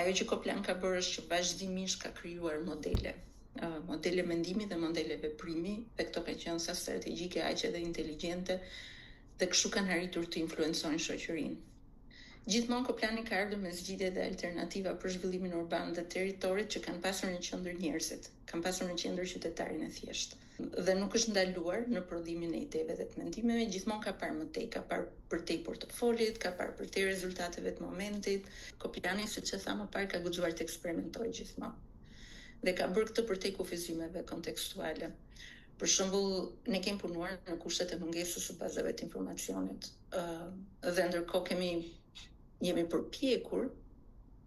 ajo që Koplan ka bërë është që vazhdimisht ka krijuar modele mendimi dhe modele veprimi, dhe këto kanë qenë sa strategjike aq edhe inteligjente, dhe kështu kanë arritur të influencojnë shoqërinë. Gjithmonë Koplani ka ardhur me zgjidhje dhe alternativa për zhvillimin urban dhe territorit që kanë pasur në qendër njerëzit, kanë pasur në qendër qytetarin e thjeshtë. Dhe nuk është ndaluar në prodhimin e ideve dhe të mendimeve, gjithmonë ka parë më tej, ka parë përtej portofolit, ka parë përtej rezultateve të momentit. Koplani, siç e tha më parë, ka guxuar të eksperimentojë gjithmonë. Dhe ka bërë këtë përtej kufizimeve kontekstuale. Për shembull, ne kemi punuar në kushtet e mungesës së bazave të informacionit. Dhe ndërkohë jemi përpjekur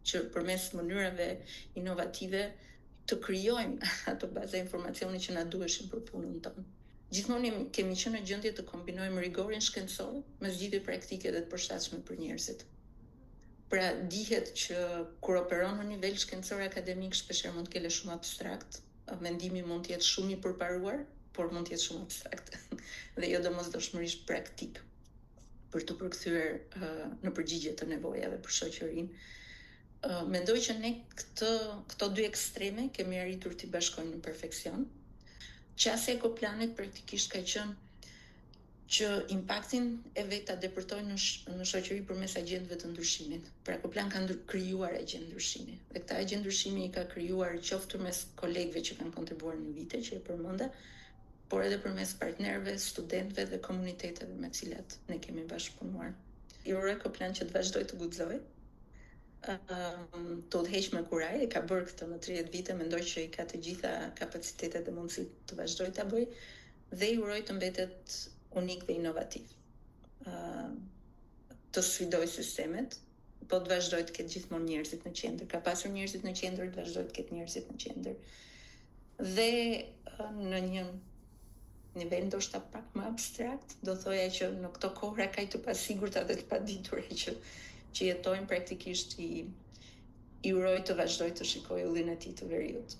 që përmes mënyrave inovative të krijojmë ato baza informacioni që na duheshin për punën tonë. Gjithmonë kemi qenë në gjendje të kombinojmë rigorin shkencor me zgjidhje praktike dhe të përshtatshme për njerëzit. Pra dihet që kur operon në nivel shkencor akademik shpeshherë mund të ketë shumë abstrakt, mendimi mund të jetë shumë i përparuar, por mund të jetë shumë abstrakt dhe jo domosdoshmërisht praktik për të përkthyer në përgjigje të nevojave për shoqërinë. Mendoj që ne këto dy ekstreme kemi arritur t'i bashkojmë në perfeksion. Qasja e Koplanit praktikisht ka qenë që impaktin e vet ta depërtojë në shoqëri përmes agjendëve të ndryshimit. Pra Koplan ka krijuar agjendë ndryshimi. Dhe këtë agjendë ndryshimi i ka krijuar qoftë mes kolegëve që kanë kontribuar në vite që e përmenda, por edhe përmes partnerëve, studentëve dhe komuniteteve me të cilat ne kemi bashkëpunuar. I uroj Koplan që të vazhdoj të guxojë, të udhëheq me kuraj, e ka bërë këtë në 30 vite, mendoj që i ka të gjitha kapacitetet dhe mundësitë të vazhdojë ta bëjë, dhe i uroj të mbetet unik dhe inovativ. Të sfidoj sistemet, po të vazhdoj të ketë gjithmonë njerëzit në qendër. Ka pasur njerëzit në qendër, të vazhdoj të ketë njerëzit në qendër. Dhe në një nivel ndoshta pak më abstrakt, do thoja që në këto kohra kaq të pasigurta dhe të paditura që jetojnë praktikisht i uroj të vazhdoj të shikoj yllin e tij të veriut.